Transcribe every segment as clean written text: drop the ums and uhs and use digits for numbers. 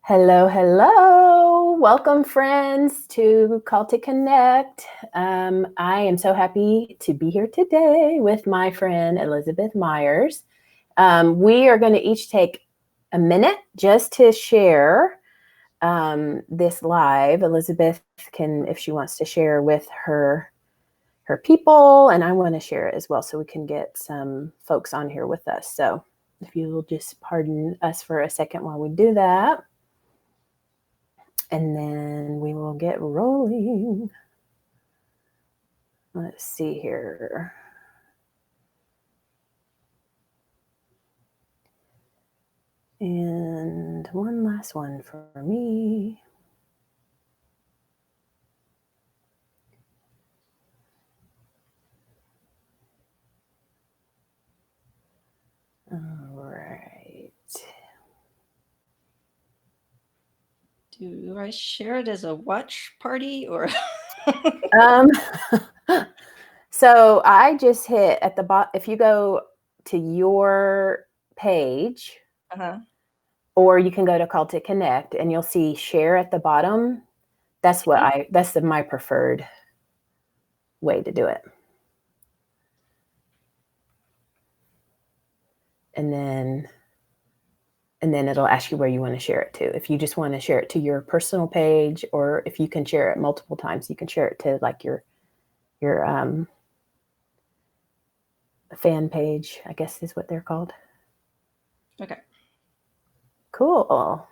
Hello, hello. Welcome, friends, to Call to Connect. I am so happy to be here today with my friend Elizabeth Meyers. We are going to each take a minute just to share this live. Elizabeth can, if she wants to share with her people, and I want to share it as well so we can get some folks on here with us. So if you will just pardon us for a second while we do that. And then we will get rolling. Let's see here. And one last one for me. All right. Do I share it as a watch party or? So I just hit at the bottom. If you go to your page, or you can go to Call to Connect, and you'll see share at the bottom. That's my preferred way to do it. And then it'll ask you where you want to share it to. If you just want to share it to your personal page, or if you can share it multiple times, you can share it to like your fan page, I guess is what they're called. Okay. Cool.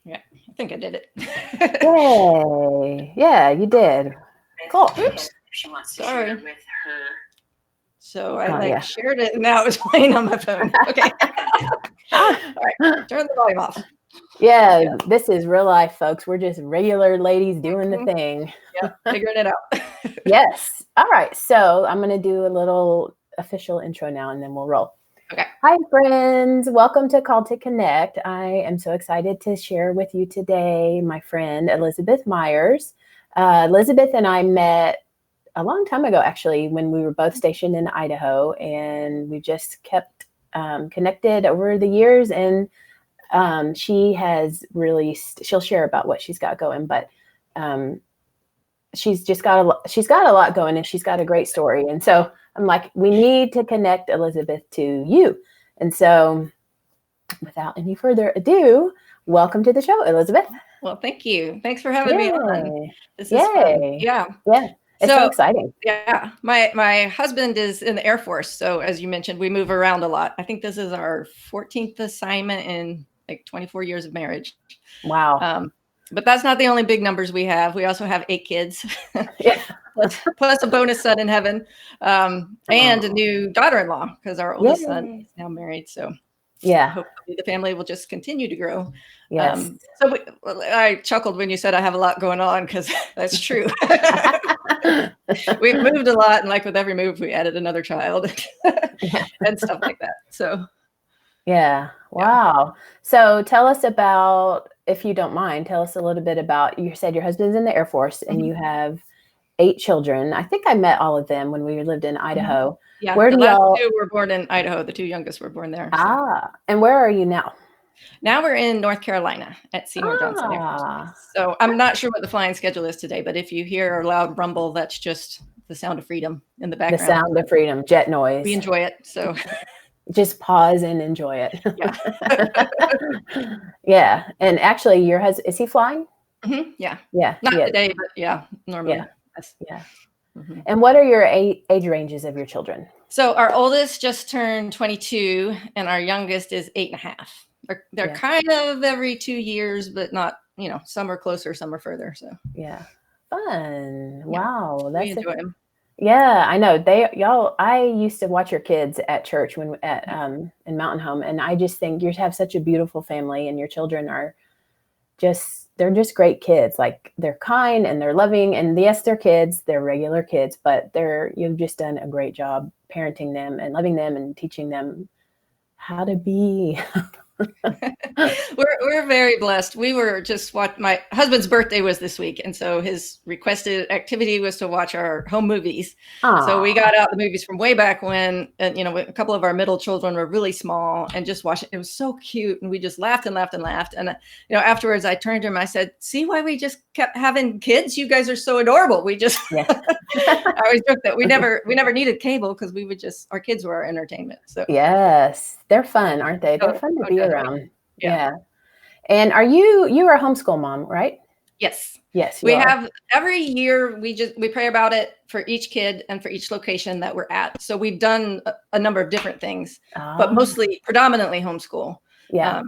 Yeah, I think I did it. Yay. Yeah, you did. Cool. Oops. She wants to share with her. So I shared it and now it's playing on my phone. Okay. All right. Turn the volume off. Yeah, this is real life, folks. We're just regular ladies doing the thing. Yeah, figuring it out. Yes. All right. So I'm going to do a little official intro now, and then we'll roll. Okay. Hi, friends. Welcome to Call to Connect. I am so excited to share with you today my friend Elizabeth Meyers. Elizabeth and I met a long time ago, actually, when we were both stationed in Idaho, and we just kept connected over the years. And she has released, she'll share about what she's got going, but she's got a lot going, and she's got a great story. And so I'm like, we need to connect Elizabeth to you. And so without any further ado, welcome to the show, Elizabeth. Well, thank you. Thanks for having me on. This is fun. Yeah. Yeah. It's so exciting. Yeah. My husband is in the Air Force. So as you mentioned, we move around a lot. I think this is our 14th assignment in like 24 years of marriage. Wow. But that's not the only big numbers we have. We also have 8 kids, plus a bonus son in heaven, and a new daughter-in-law because our oldest son is now married. So yeah, hopefully the family will just continue to grow. Yes. So I chuckled when you said I have a lot going on, because that's true. We've moved a lot, and like with every move, we added another child and stuff like that. So yeah. Wow. So tell us about, if you don't mind, tell us a little bit about, you said your husband's in the Air Force and you have 8 children. I think I met all of them when we lived in Idaho. Yeah, the last 2 were born in Idaho. The 2 youngest were born there. So. And where are you now? Now we're in North Carolina at Seymour Johnson Air Force. So I'm not sure what the flying schedule is today, but if you hear a loud rumble, that's just the sound of freedom in the background. The sound of freedom, jet noise. We enjoy it. So just pause and enjoy it. Yeah. Yeah. And actually, your husband, is he flying? Mm-hmm. Yeah. Yeah. Not today, but yeah, normally. Yeah. Yeah. Mm-hmm. And what are your age ranges of your children? So our oldest just turned 22 and our youngest is 8.5. They're kind of every 2 years, but not, some are closer, some are further. So yeah. Fun. Wow. We enjoy them. Yeah, I know. I used to watch your kids at church in Mountain Home, and I just think you have such a beautiful family, and your children are they're just great kids. Like, they're kind and they're loving, and yes, they're kids, they're regular kids, but you've just done a great job parenting them and loving them and teaching them how to be. We're very blessed. We were just my husband's birthday was this week. And so his requested activity was to watch our home movies. Aww. So we got out the movies from way back when, a couple of our middle children were really small and just watched it. It was so cute. And we just laughed and laughed and laughed. And, afterwards I turned to him, I said, see why we just kept having kids? You guys are so adorable. We just, I always joke that we never needed cable because our kids were our entertainment. So yes, they're fun, aren't they? They're fun to be around. Yeah. And you're a homeschool mom, right? Yes. Yes. We have every year we pray about it for each kid and for each location that we're at. So we've done a number of different things, but predominantly homeschool. Yeah.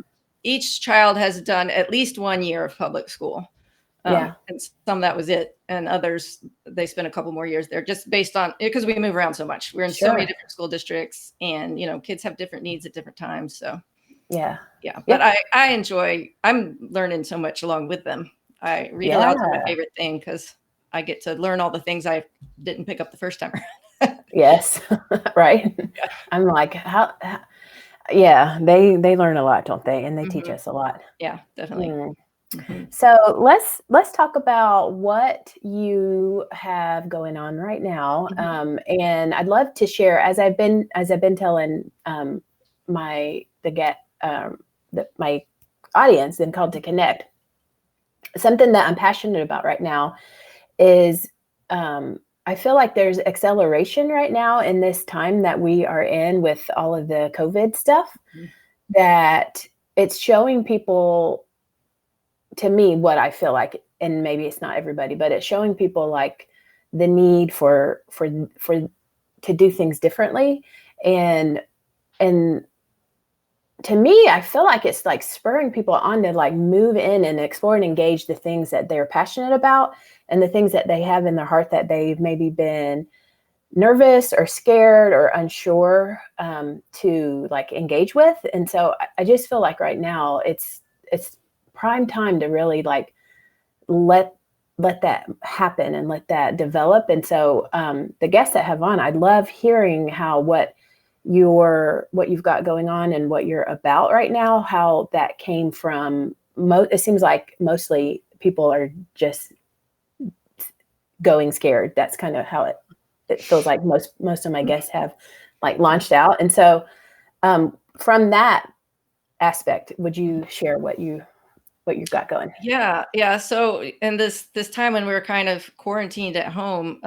Each child has done at least 1 year of public school. And some that was it. And others, they spent a couple more years there just based on, because we move around so much. We're in so many different school districts and, kids have different needs at different times. So yeah. But I'm learning so much along with them. I read aloud is my favorite thing because I get to learn all the things I didn't pick up the first time. Yes. Right. Yeah. I'm like, they learn a lot, don't they? And they teach us a lot. Yeah, definitely. Mm-hmm. So let's talk about what you have going on right now. And I'd love to share, as I've been telling my audience and Called to Connect, something that I'm passionate about right now is I feel like there's acceleration right now in this time that we are in with all of the COVID stuff, that it's showing people, to me, what I feel like, and maybe it's not everybody, but it's showing people like the need for to do things differently. And to me, I feel like it's like spurring people on to like move in and explore and engage the things that they're passionate about and the things that they have in their heart that they've maybe been nervous or scared or unsure to like engage with. And so I just feel like right now it's prime time to really like let that happen and let that develop. And so the guests that have on, I love hearing how what you've got going on and what you're about right now, how that came from. It seems like mostly people are just going scared. That's kind of how it feels like most of my guests have like launched out. And so from that aspect, would you share what you've got going? Yeah. So in this time when we were kind of quarantined at home,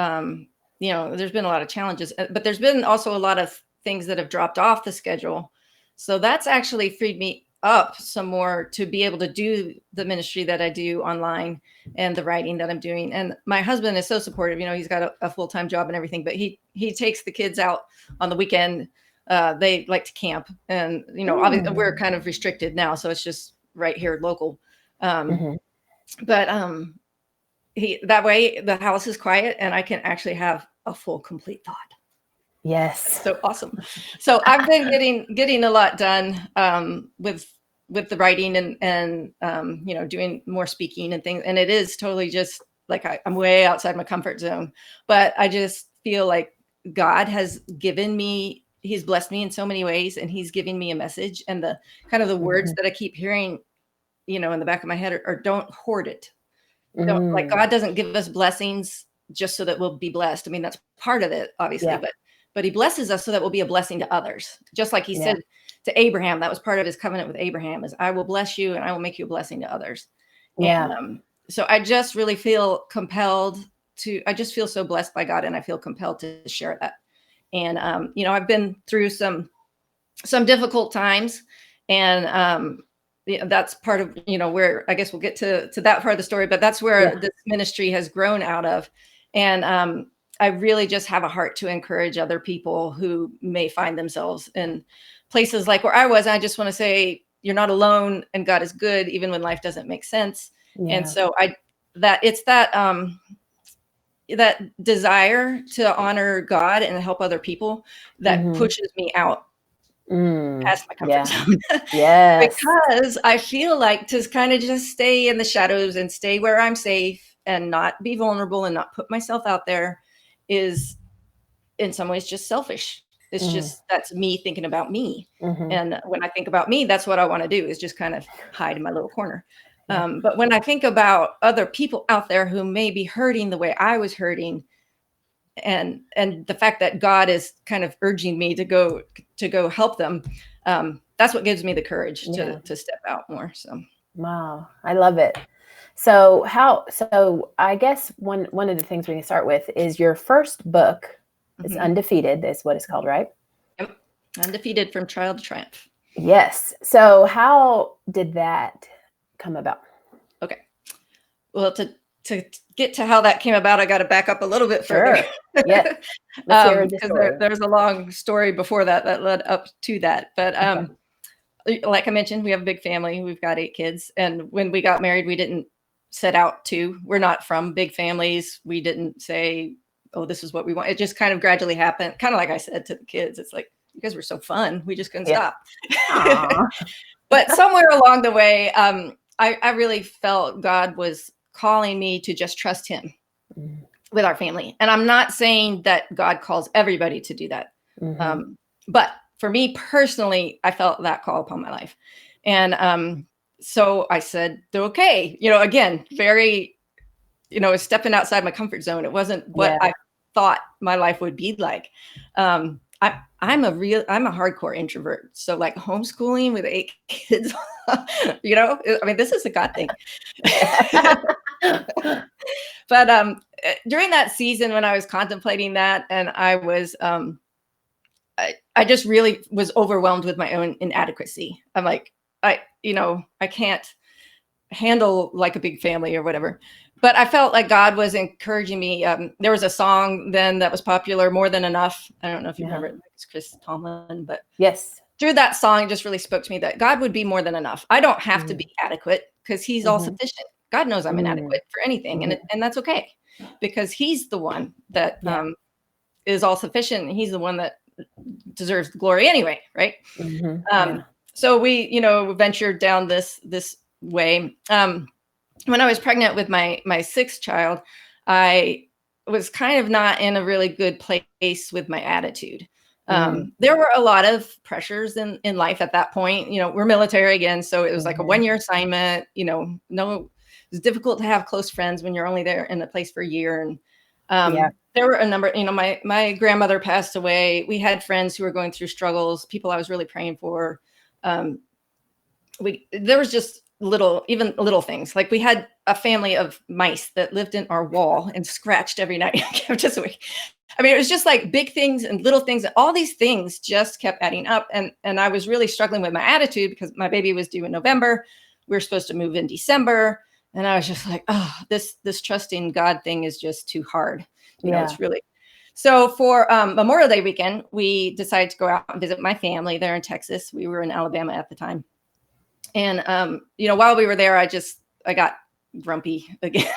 there's been a lot of challenges, but there's been also a lot of things that have dropped off the schedule. So that's actually freed me up some more to be able to do the ministry that I do online and the writing that I'm doing. And my husband is so supportive. He's got a full-time job and everything, but he takes the kids out on the weekend. They like to camp, and obviously we're kind of restricted now, so it's just right here local. But that way the house is quiet and I can actually have a full, complete thought. Yes. So awesome. So I've been getting a lot done with the writing and doing more speaking and things. And it is totally just like I'm way outside my comfort zone. But I just feel like God has He's blessed me in so many ways, and He's giving me a message. And the kind of the words that I keep hearing, in the back of my head are don't hoard it. Don't, like, God doesn't give us blessings just so that we'll be blessed. I mean, that's part of it, obviously, but He blesses us so that we'll be a blessing to others. Just like He said to Abraham, that was part of His covenant with Abraham, is I will bless you and I will make you a blessing to others. Yeah. And, so I just really feel compelled I just feel so blessed by God, and I feel compelled to share that. And, I've been through some difficult times, and, that's part of, where I guess we'll get to that part of the story, but that's where this ministry has grown out of. And, I really just have a heart to encourage other people who may find themselves in places like where I was. I just want to say, you're not alone, and God is good, even when life doesn't make sense. Yeah. And so it's that desire to honor God and help other people that pushes me out past my comfort zone. Yes. Because I feel like to kind of just stay in the shadows and stay where I'm safe and not be vulnerable and not put myself out there is in some ways just selfish. It's just, that's me thinking about me. Mm-hmm. And when I think about me, that's what I want to do, is just kind of hide in my little corner. Yeah. But when I think about other people out there who may be hurting the way I was hurting, and the fact that God is kind of urging me to go help them, that's what gives me the courage to step out more. So wow, I love it. So I guess one of the things we can start with is your first book is Undefeated. That's what it's called, right? Yep. Undefeated from Trial to Triumph. Yes. So how did that come about? Okay. Well, to get to how that came about, I got to back up a little bit further. Sure. Yes. Let's hear the story. There's a long story before that led up to that. But like I mentioned, we have a big family. We've got 8 kids. And when we got married, we didn't set out to. We're not from big families. We didn't say, oh, this is what we want. It just kind of gradually happened. Kind of like I said to the kids, it's like, you guys were so fun. We just couldn't stop. But somewhere along the way, I really felt God was calling me to just trust him with our family. And I'm not saying that God calls everybody to do that. But for me personally, I felt that call upon my life. And so I said, okay, again, very, stepping outside my comfort zone. It wasn't what I thought my life would be like. I'm a hardcore introvert. So like homeschooling with 8 kids, this is a God thing. But during that season when I was contemplating that, and I was, I just really was overwhelmed with my own inadequacy. I'm like, I can't handle like a big family or whatever. But I felt like God was encouraging me. There was a song then that was popular, More Than Enough. I don't know if you've ever heard it. It's Chris Tomlin, but yes, through that song, it just really spoke to me that God would be more than enough. I don't have to be adequate because he's all sufficient. God knows I'm inadequate for anything. And that's okay, because he's the one that is all sufficient. And he's the one that deserves the glory anyway. Right. So we, ventured down this way. When I was pregnant with my 6th child, I was kind of not in a really good place with my attitude. There were a lot of pressures in life at that point. We're military again. So it was like a 1-year assignment, it was difficult to have close friends when you're only there in a place for a year. And there were a number, my grandmother passed away. We had friends who were going through struggles, people I was really praying for. There was just little things. Like we had a family of mice that lived in our wall and scratched every night. Kept us awake. It was just like big things and little things. All these things just kept adding up. And I was really struggling with my attitude because my baby was due in November. We were supposed to move in December. And I was just like, oh, this trusting God thing is just too hard. It's really. So for Memorial Day weekend, we decided to go out and visit my family there in Texas. We were in Alabama at the time. And, while we were there, I got grumpy again.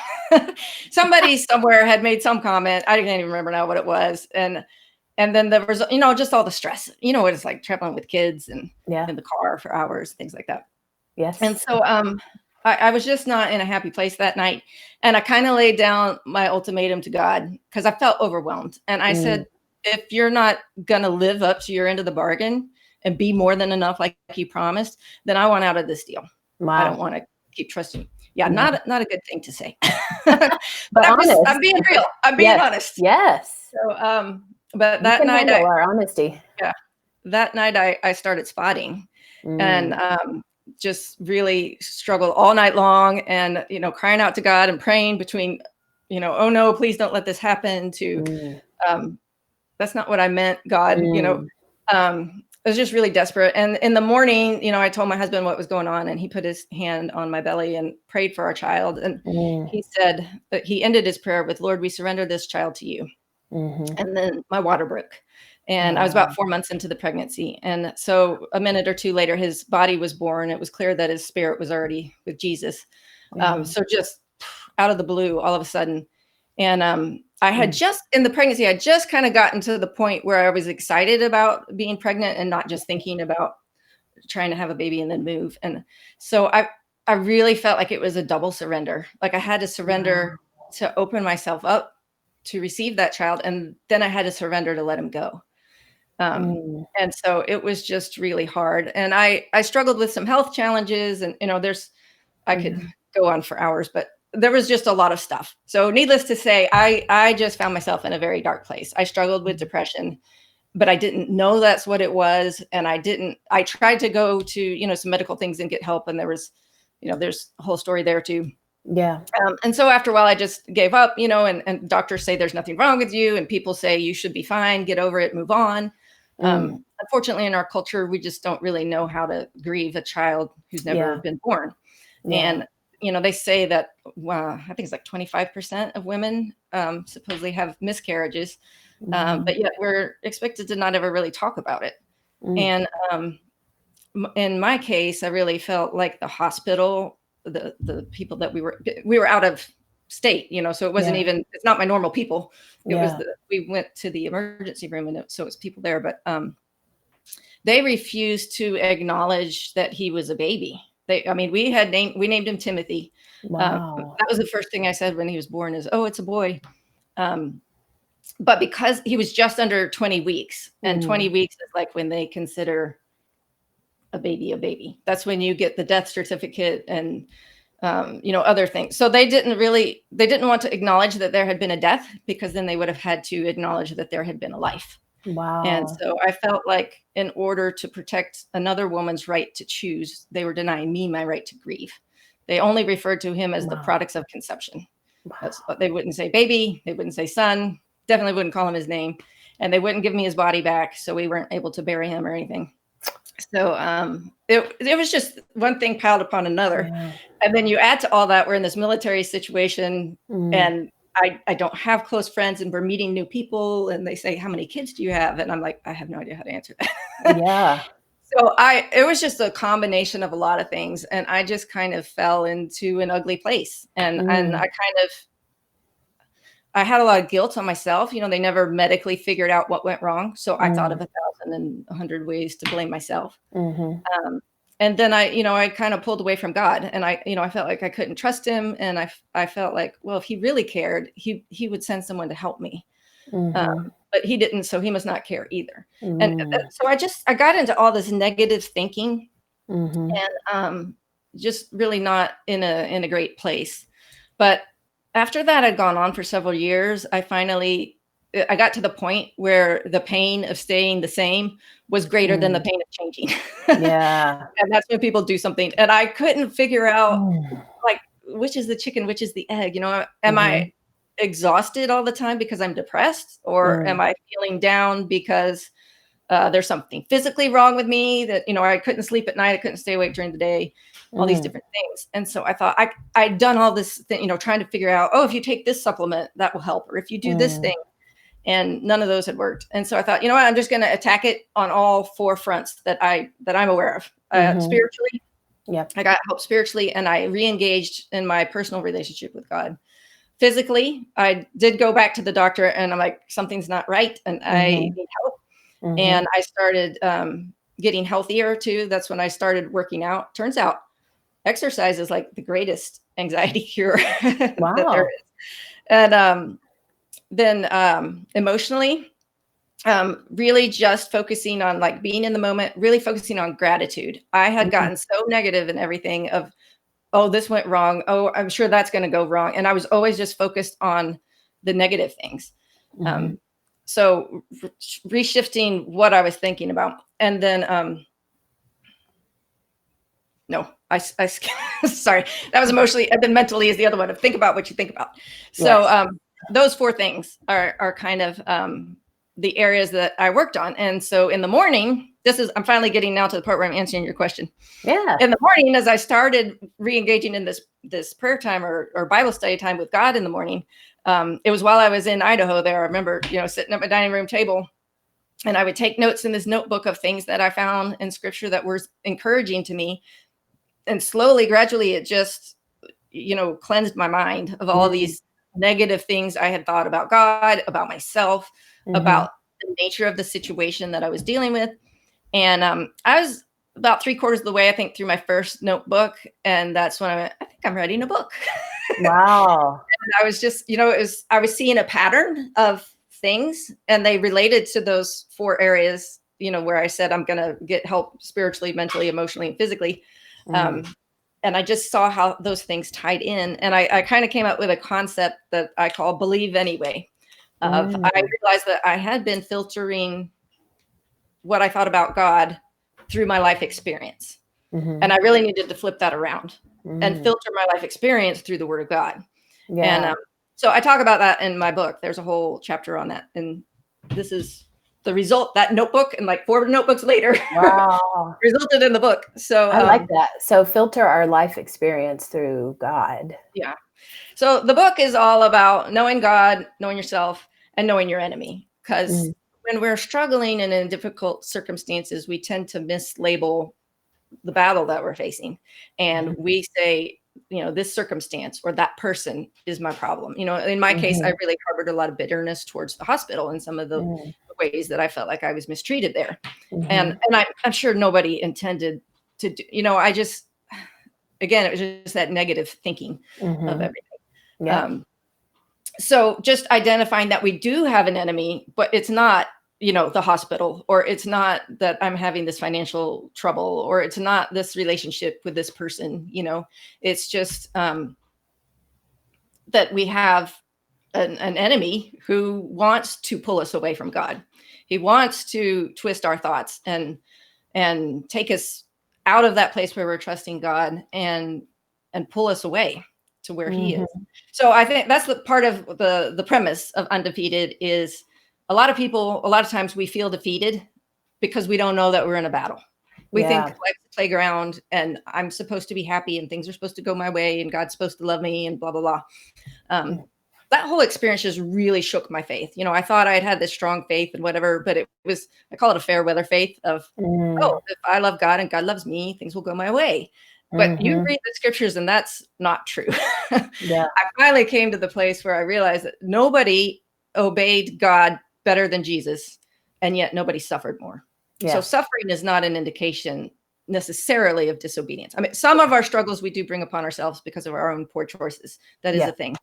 Somebody somewhere had made some comment. I can't even remember now what it was. And then there was, just all the stress, what it's like traveling with kids and in the car for hours, things like that. Yes. And so I was just not in a happy place that night. And I kind of laid down my ultimatum to God because I felt overwhelmed. And I said, if you're not going to live up to your end of the bargain and be more than enough like you promised, then I want out of this deal. Wow. I don't want to keep trusting you. Yeah, not a good thing to say. But I'm being real. I'm being honest. Yes. So, but that night, our honesty. Yeah, that night I started spotting, and just really struggled all night long, and crying out to God and praying between, oh no, please don't let this happen. To that's not what I meant, God. I was just really desperate. And in the morning, I told my husband what was going on, and he put his hand on my belly and prayed for our child. And he said that he ended his prayer with, Lord, we surrender this child to you. And then my water broke. And I was about 4 months into the pregnancy. And so a minute or two later, his body was born. It was clear that his spirit was already with Jesus. So just out of the blue, all of a sudden. And I had just in the pregnancy, I just kind of gotten to the point where I was excited about being pregnant and not just thinking about trying to have a baby and then move. And so I really felt like it was a double surrender. Like I had to surrender to open myself up to receive that child. And then I had to surrender to let him go. And so it was just really hard. And I struggled with some health challenges, and, I could go on for hours, but there was just a lot of stuff. So needless to say, I just found myself in a very dark place. I struggled with depression, but I didn't know that's what it was. And I tried to go to, some medical things and get help. And there was, there's a whole story there too. Yeah. And so after a while, I just gave up, and doctors say there's nothing wrong with you. And people say you should be fine, get over it, move on. Unfortunately, in our culture, we just don't really know how to grieve a child who's never been born. Yeah. And, they say that, I think it's like 25% of women supposedly have miscarriages, but yet we're expected to not ever really talk about it. And in my case, I really felt like the hospital, the people that we were out of state, so it wasn't even, it's not my normal people. It was, we went to the emergency room, and so it was people there, but they refused to acknowledge that he was a baby. We named him Timothy. Wow. That was the first thing I said when he was born is, oh, it's a boy. But because he was just under 20 weeks, and 20 weeks is like when they consider a baby. That's when you get the death certificate and, other things. So they didn't want to acknowledge that there had been a death, because then they would have had to acknowledge that there had been a life. Wow. And so I felt like in order to protect another woman's right to choose, they were denying me my right to grieve. They only referred to him as the products of conception. That's what they wouldn't say baby. They wouldn't say son, definitely wouldn't call him his name, and they wouldn't give me his body back. So we weren't able to bury him or anything. So it was just one thing piled upon another. Yeah. And then you add to all that, we're in this military situation, and I don't have close friends, and we're meeting new people, and they say, how many kids do you have? And I'm like, I have no idea how to answer that. Yeah. So it was just a combination of a lot of things. And I just kind of fell into an ugly place. And I had a lot of guilt on myself. They never medically figured out what went wrong. So I thought of 1,100 ways to blame myself. And then I kind of pulled away from God, and I felt like I couldn't trust him. And I felt like, well, if he really cared, he would send someone to help me. But he didn't, so he must not care either. And so I got into all this negative thinking, and just really not in a great place. But after that had gone on for several years, I got to the point where the pain of staying the same was greater than the pain of changing. Yeah. And that's when people do something. And I couldn't figure out, like, which is the chicken, which is the egg? Am I exhausted all the time because I'm depressed? Or am I feeling down because there's something physically wrong with me that, I couldn't sleep at night, I couldn't stay awake during the day, all these different things. And so I thought I'd done all this thing, trying to figure out, if you take this supplement, that will help. Or if you do this thing. And none of those had worked. And so I thought, what, I'm just going to attack it on all four fronts that I'm aware of. Spiritually, I got help spiritually, and I re-engaged in my personal relationship with God. Physically, I did go back to the doctor, and I'm like, something's not right, and I need help. And I started getting healthier too. That's when I started working out. Turns out exercise is like the greatest anxiety cure that there is. And then emotionally, really just focusing on like being in the moment, really focusing on gratitude. I had gotten so negative in everything of, oh, this went wrong. Oh, I'm sure that's going to go wrong. And I was always just focused on the negative things. So reshifting what I was thinking about. And then, sorry, that was emotionally, and then mentally is the other one of think about what you think about. So, those four things are kind of the areas that I worked on. And so in the morning, I'm finally getting now to the part where I'm answering your question. Yeah. In the morning, as I started re-engaging in this prayer time or Bible study time with God in the morning, it was while I was in Idaho there. I remember, sitting at my dining room table, and I would take notes in this notebook of things that I found in scripture that were encouraging to me. And slowly, gradually, it just, cleansed my mind of all these negative things I had thought about God, about myself, about the nature of the situation that I was dealing with. And I was about 3/4 of the way, I think, through my first notebook. And that's when I went, I think I'm writing a book. Wow. And I was just, I was seeing a pattern of things, and they related to those 4 areas, where I said I'm going to get help spiritually, mentally, emotionally, and physically. And I just saw how those things tied in. And I kind of came up with a concept that I call believe anyway. I realized that I had been filtering what I thought about God through my life experience. And I really needed to flip that around and filter my life experience through the Word of God. And so I talk about that in my book. There's a whole chapter on that. And this is the result, that notebook, and like 4 notebooks later, resulted in the book. So I like that. So filter our life experience through God. Yeah. So the book is all about knowing God, knowing yourself, and knowing your enemy. Because when we're struggling and in difficult circumstances, we tend to mislabel the battle that we're facing. And we say, this circumstance or that person is my problem. In my case, I really harbored a lot of bitterness towards the hospital and some of the ways that I felt like I was mistreated there. And I'm sure nobody intended to do, again, it was just that negative thinking of everything. So just identifying that we do have an enemy, but it's not, the hospital, or it's not that I'm having this financial trouble, or it's not this relationship with this person, it's just that we have an enemy who wants to pull us away from God. He wants to twist our thoughts and take us out of that place where we're trusting God and pull us away to where he is. So I think that's the part of the premise of Undefeated is a lot of times we feel defeated because we don't know that we're in a battle. We think life's a playground and I'm supposed to be happy and things are supposed to go my way and God's supposed to love me and blah, blah, blah. That whole experience just really shook my faith. I thought I'd had this strong faith and whatever, but I call it a fair weather faith of, if I love God and God loves me, things will go my way. But you read the scriptures and that's not true. I finally came to the place where I realized that nobody obeyed God better than Jesus, and yet nobody suffered more. So suffering is not an indication necessarily of disobedience. I mean, some of our struggles we do bring upon ourselves because of our own poor choices. That is a thing.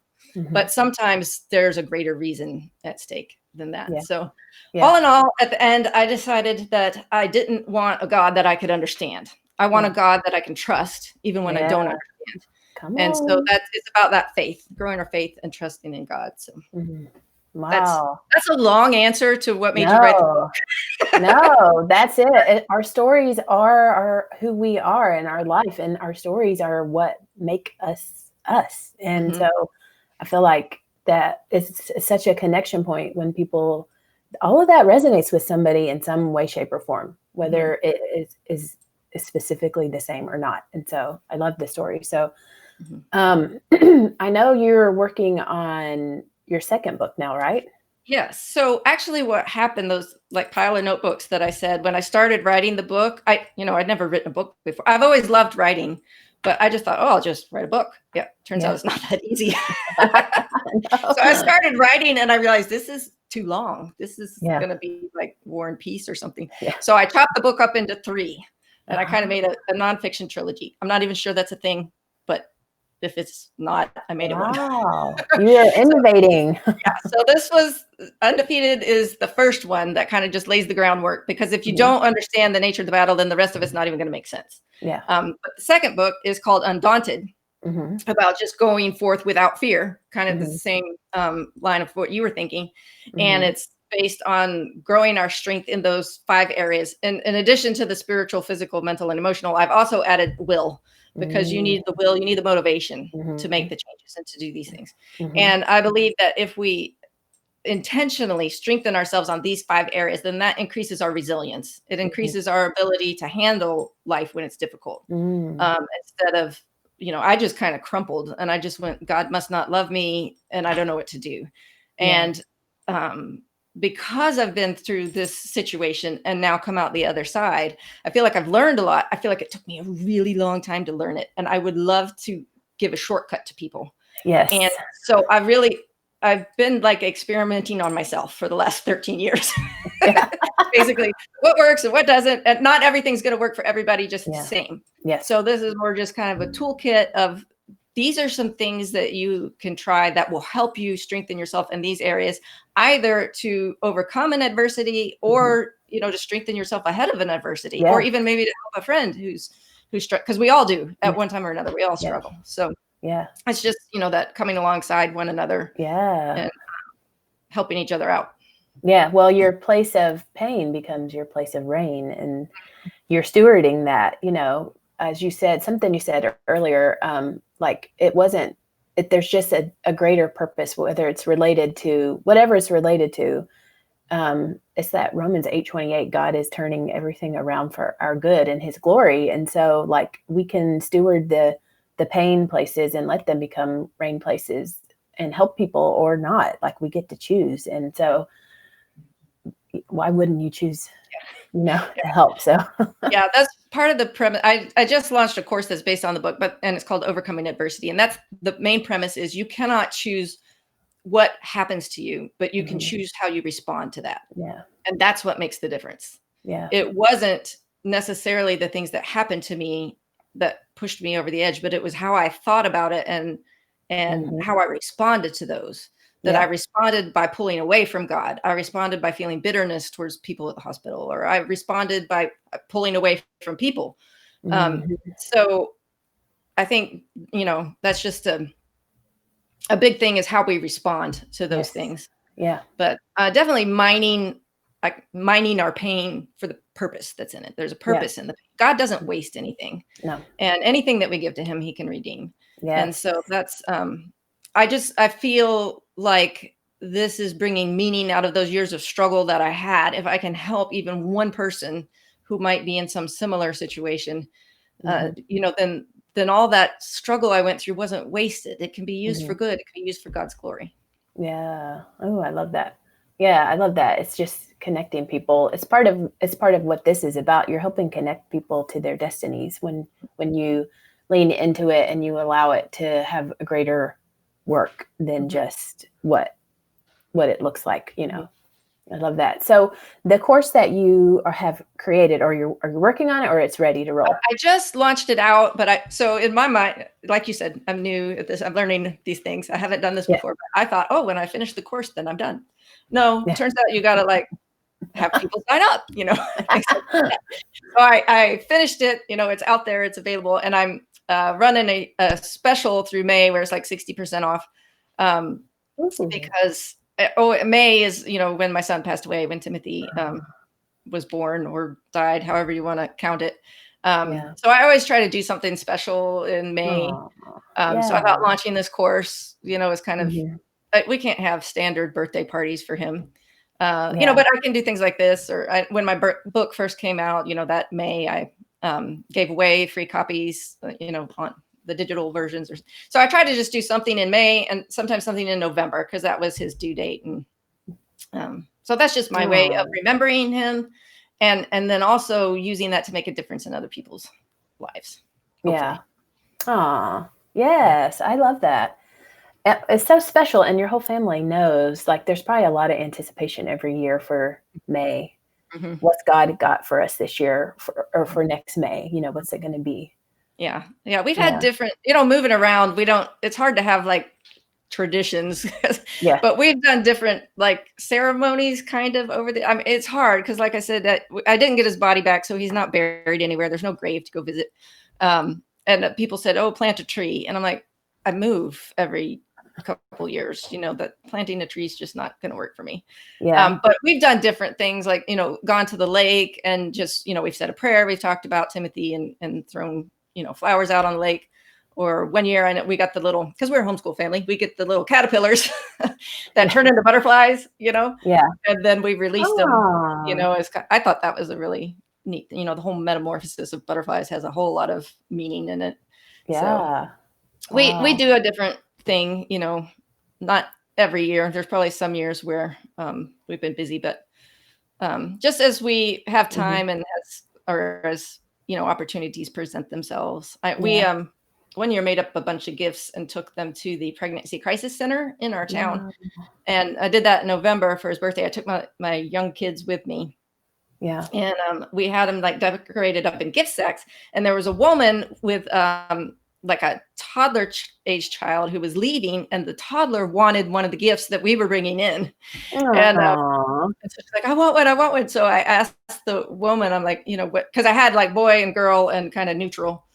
But sometimes there's a greater reason at stake than that. So all in all, at the end, I decided that I didn't want a God that I could understand. I want a God that I can trust, even when I don't understand. So it's about that faith, growing our faith and trusting in God. So wow. That's a long answer to what made you write the book. No, that's it. Our stories are who we are in our life, and our stories are what make us us. And so I feel like that is such a connection point when all of that resonates with somebody in some way, shape, or form, whether it is specifically the same or not. And so I love the story. So I know you're working on your second book now, right? Yes. So actually what happened, those like pile of notebooks that I said, when I started writing the book, I'd never written a book before. I've always loved writing, but I just thought, I'll just write a book. Yeah. Turns out it's not that easy. So I started writing and I realized this is too long. This is going to be like War and Peace or something. So I chopped the book up into 3 and I kind of made a nonfiction trilogy. I'm not even sure that's a thing, but if it's not, I made it one. Wow. You are innovating. So this was Undefeated is the first one that kind of just lays the groundwork, because if you don't understand the nature of the battle, then the rest of it's not even going to make sense. But the second book is called Undaunted, about just going forth without fear, kind of the same line of what you were thinking. And it's based on growing our strength in those 5 areas. And in addition to the spiritual, physical, mental, and emotional, I've also added will, because you need the will, you need the motivation to make the changes and to do these things. And I believe that if we intentionally strengthen ourselves on these 5 areas, then that increases our resilience. It increases our ability to handle life when it's difficult. Instead of, I just kind of crumpled and I just went, God must not love me and I don't know what to do. And because I've been through this situation and now come out the other side, I feel like I've learned a lot. I feel like it took me a really long time to learn it. And I would love to give a shortcut to people. Yes. And so I've been like experimenting on myself for the last 13 years. Basically, what works and what doesn't. And not everything's going to work for everybody just the same. So this is more just kind of a toolkit of these are some things that you can try that will help you strengthen yourself in these areas, either to overcome an adversity or, to strengthen yourself ahead of an adversity, or even maybe to help a friend who's because we all do at one time or another, we all struggle. So it's just, that coming alongside one another and helping each other out. Yeah. Well, your place of pain becomes your place of rain, and you're stewarding that, as you said, something you said earlier, like there's just a greater purpose, whether it's related to whatever it's related to. It's that Romans 8:28, God is turning everything around for our good and his glory. And so like we can steward the pain places and let them become rain places and help people or not. Like we get to choose. And so why wouldn't you choose, to help? So yeah, that's part of the premise. I just launched a course that's based on the book, and it's called Overcoming Adversity. And that's the main premise is you cannot choose what happens to you, but you can choose how you respond to that. Yeah. And that's what makes the difference. Yeah. It wasn't necessarily the things that happened to me that pushed me over the edge, but it was how I thought about it and how I responded to those. That I responded by pulling away from God. I responded by feeling bitterness towards people at the hospital, or I responded by pulling away from people. So I think, that's just a big thing is how we respond to those things. Yeah. But definitely mining our pain for the purpose that's in it. There's a purpose in the pain. God doesn't waste anything. No. And anything that we give to him, he can redeem. Yeah. And so that's, I feel like this is bringing meaning out of those years of struggle that I had. If I can help even one person who might be in some similar situation, then all that struggle I went through wasn't wasted. It can be used for good. It can be used for God's glory. Yeah. Oh, I love that. Yeah, I love that. It's just connecting people. It's part of what this is about. You're helping connect people to their destinies when you lean into it and you allow it to have a greater work than just what it looks like, I love that. So the course that you have created, are you working on it, or it's ready to roll? I just launched it out, but so in my mind, like you said, I'm new at this. I'm learning these things. I haven't done this before, but I thought, when I finish the course, then I'm done. No, it turns out you got to have people sign up, So I finished it, it's out there, it's available. And I'm running a special through May where it's like 60% off because May is, when my son passed away, when Timothy was born or died, however you want to count it. So I always try to do something special in May. So I thought launching this course, is kind of, we can't have standard birthday parties for him. But I can do things like this, or when my book first came out, that May, I gave away free copies, on the digital versions. So I tried to just do something in May and sometimes something in November, because that was his due date. And so that's just my way of remembering him. And then also using that to make a difference in other people's lives. Hopefully. Yeah. Aw, yes. I love that. It's so special. And your whole family knows, like, there's probably a lot of anticipation every year for May. What's God got for us this year or for next May? What's it going to be? Yeah. Yeah. We've had different, moving around. It's hard to have traditions, but we've done different ceremonies kind of over it's hard because, like I said, that I didn't get his body back, so he's not buried anywhere. There's no grave to go visit. And people said, plant a tree. And I'm like, I move every couple years, that planting a tree is just not going to work for me. But we've done different things, gone to the lake and just, we've said a prayer. We've talked about Timothy and thrown, flowers out on the lake. Or one year, and we got the little, because we're a homeschool family, we get the little caterpillars that turn into butterflies, and then we release them, I thought that was a really neat, the whole metamorphosis of butterflies has a whole lot of meaning in it. Yeah. So we do a different thing, not every year. There's probably some years where we've been busy, but just as we have time and as opportunities present themselves. We one year made up a bunch of gifts and took them to the Pregnancy Crisis Center in our town. And I did that in November for his birthday. I took my young kids with me. Yeah. And we had them decorated up in gift sacks. And there was a woman with like a toddler age child who was leaving, and the toddler wanted one of the gifts that we were bringing in. And Aw. and so she's like, I want one. So I asked the woman, I'm like, you know, what, because I had like boy and girl and kind of neutral.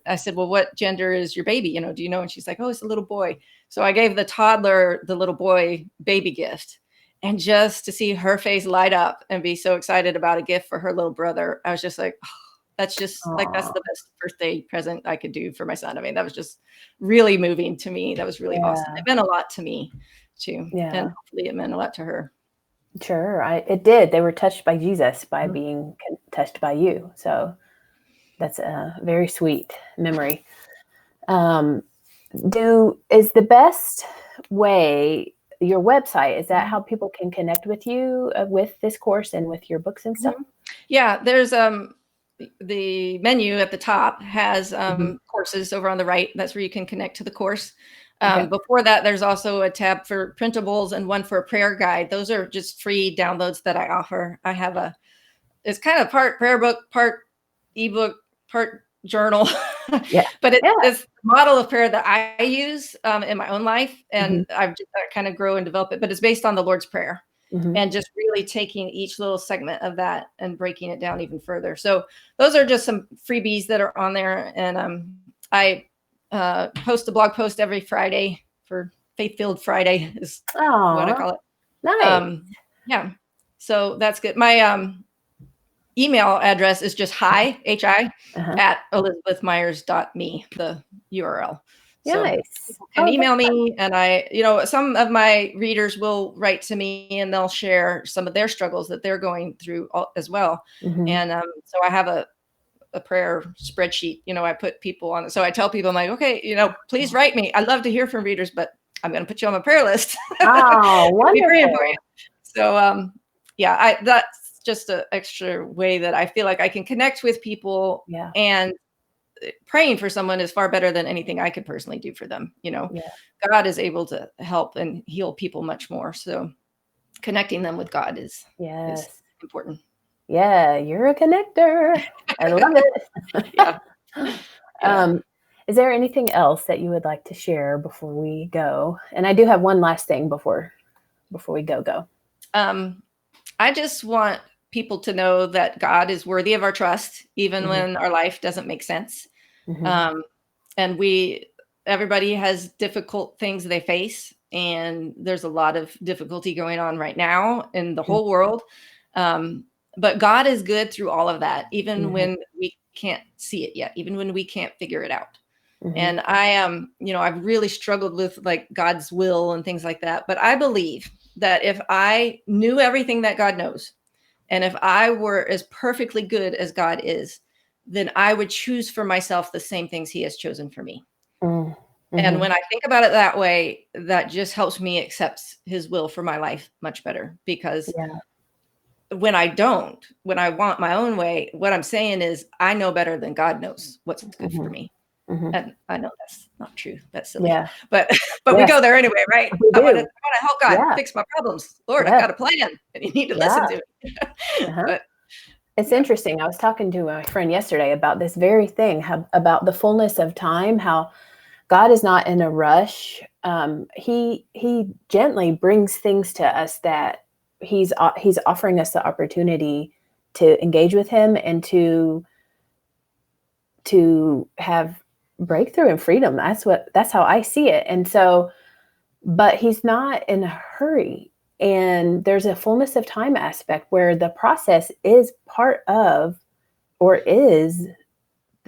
I said, well, what gender is your baby? You know, do you know? And she's like, oh, it's a little boy. So I gave the toddler the little boy baby gift. And just to see her face light up and be so excited about a gift for her little brother, I was just like, oh, that's just like, that's Aw. the best birthday present I could do for my son. I mean, that was just really moving to me. That was really awesome. Yeah. It meant a lot to me too. Yeah. And hopefully it meant a lot to her. Sure. It did. They were touched by Jesus by Mhm. being touched by you. So that's a very sweet memory. Is the best way your website? Is that how people can connect with you with this course and with your books and stuff? Yeah, there's the menu at the top has courses over on the right. That's where you can connect to the course. Okay. Before that, there's also a tab for printables and one for a prayer guide. Those are just free downloads that I offer. I have it's kind of part prayer book, part ebook, part journal. Yeah. But Yeah. it's the model of prayer that I use in my own life. And I've just kind of grow and develop it, but it's based on the Lord's Prayer. And just really taking each little segment of that and breaking it down even further. So those are just some freebies that are on there. And I post a blog post every Friday for Faith-Filled Friday is what I call it. Nice. Yeah. So that's good. My email address is just hi at elizabethmyers.me, the URL. So Nice. people can email me, and some of my readers will write to me and they'll share some of their struggles that they're going through as well. And so I have a prayer spreadsheet. I put people on it. So I tell people, I'm like, okay, please write me. I'd love to hear from readers, but I'm going to put you on my prayer list. Oh, wonderful. For you. So yeah, that's just an extra way that I feel like I can connect with people. Yeah. And praying for someone is far better than anything I could personally do for them. Yeah. God is able to help and heal people much more. So connecting them with God is important. Yeah, you're a connector. I love it. Yeah. Is there anything else that you would like to share before we go? And I do have one last thing before we go. I just want people to know that God is worthy of our trust, even when our life doesn't make sense. And everybody has difficult things they face, and there's a lot of difficulty going on right now in the whole world. But God is good through all of that, even when we can't see it yet, even when we can't figure it out. And I've really struggled with like God's will and things like that. But I believe that if I knew everything that God knows, and if I were as perfectly good as God is, then I would choose for myself the same things he has chosen for me. And when I think about it that way, that just helps me accept his will for my life much better. Because when I want my own way, what I'm saying is I know better than God knows what's good for me. And I know that's not true. That's silly. Yeah. But we go there anyway, right? I want to help God fix my problems. Lord, I've got a plan, and you need to listen to me. But it's interesting. I was talking to my friend yesterday about this very thing, about the fullness of time, how God is not in a rush. He gently brings things to us that he's offering us the opportunity to engage with him and to have breakthrough and freedom. That's how I see it. And so, but he's not in a hurry. And there's a fullness of time aspect where the process is part of, or is,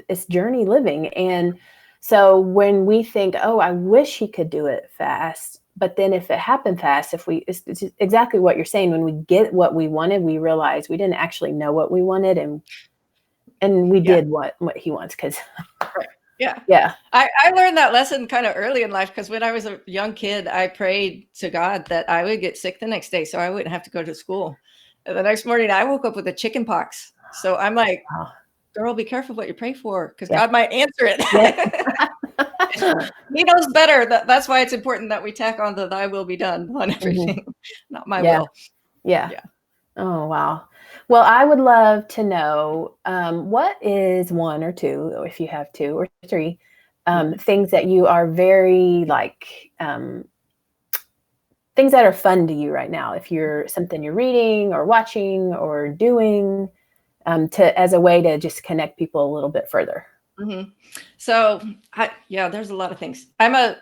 it's journey living. And so when we think, oh, I wish he could do it fast, but then if it happened fast, it's exactly what you're saying. When we get what we wanted, we realize we didn't actually know what we wanted, and we did what he wants, because Yeah. I learned that lesson kind of early in life, because when I was a young kid, I prayed to God that I would get sick the next day so I wouldn't have to go to school. And the next morning I woke up with a chicken pox. So I'm like, girl, be careful what you pray for, because God might answer it. He knows better. That's why it's important that we tack on the thy will be done on everything, not my will. Yeah. Oh, wow. Well, I would love to know what is one or two, if you have two or three, things that you are very like, things that are fun to you right now. If you're something you're reading or watching or doing, as a way to just connect people a little bit further. So there's a lot of things. I'm a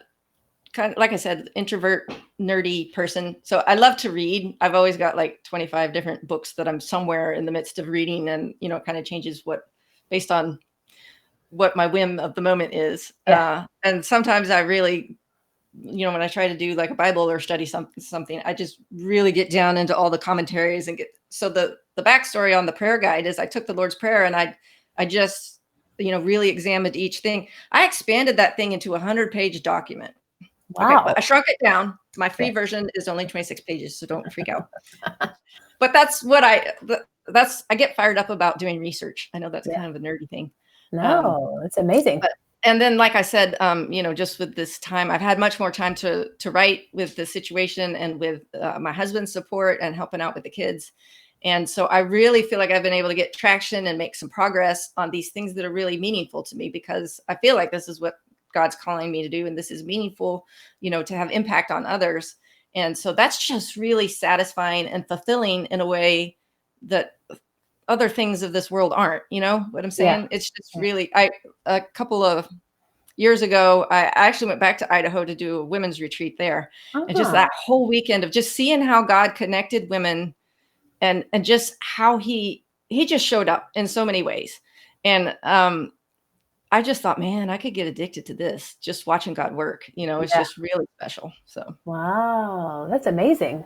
kind of, like I said, introvert, nerdy person. So I love to read. I've always got like 25 different books that I'm somewhere in the midst of reading, and it kind of changes based on what my whim of the moment is. Yeah. And sometimes I really, when I try to do like a Bible or study something, I just really get down into all the commentaries and so the backstory on the prayer guide is I took the Lord's Prayer and I just, really examined each thing. I expanded that thing into a 100-page document. Wow. Okay, but I shrunk it down. My free version is only 26 pages, so don't freak out. But that's what I get fired up about doing research. I know that's kind of a nerdy thing. No, it's amazing. And then, like I said, just with this time, I've had much more time to write with the situation and with my husband's support and helping out with the kids. And so I really feel like I've been able to get traction and make some progress on these things that are really meaningful to me, because I feel like this is what God's calling me to do. And this is meaningful, to have impact on others. And so that's just really satisfying and fulfilling in a way that other things of this world aren't, what I'm saying? Yeah. It's just really, a couple of years ago, I actually went back to Idaho to do a women's retreat there. And just that whole weekend of just seeing how God connected women and just how he just showed up in so many ways. And, I just thought, man, I could get addicted to this, just watching God work, it's just really special. So. Wow. That's amazing.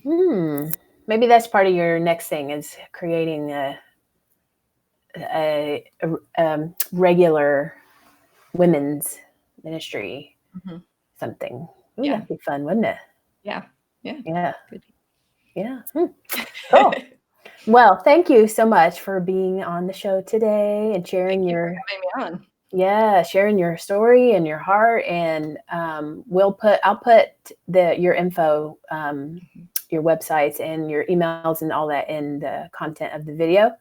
Maybe that's part of your next thing, is creating a regular women's ministry, something. Ooh, that'd be fun, wouldn't it? Yeah. Good. Yeah. Cool. Well, thank you so much for being on the show today and sharing having me on. Yeah, sharing your story and your heart. And I'll put your info, your websites and your emails and all that in the content of the video,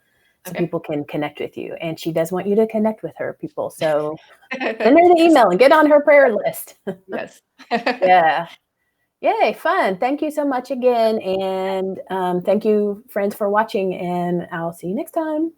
so people can connect with you. And she does want you to connect with her, people. So send her the email and get on her prayer list. Yes. Yeah. Yay, fun. Thank you so much again. And thank you, friends, for watching. And I'll see you next time.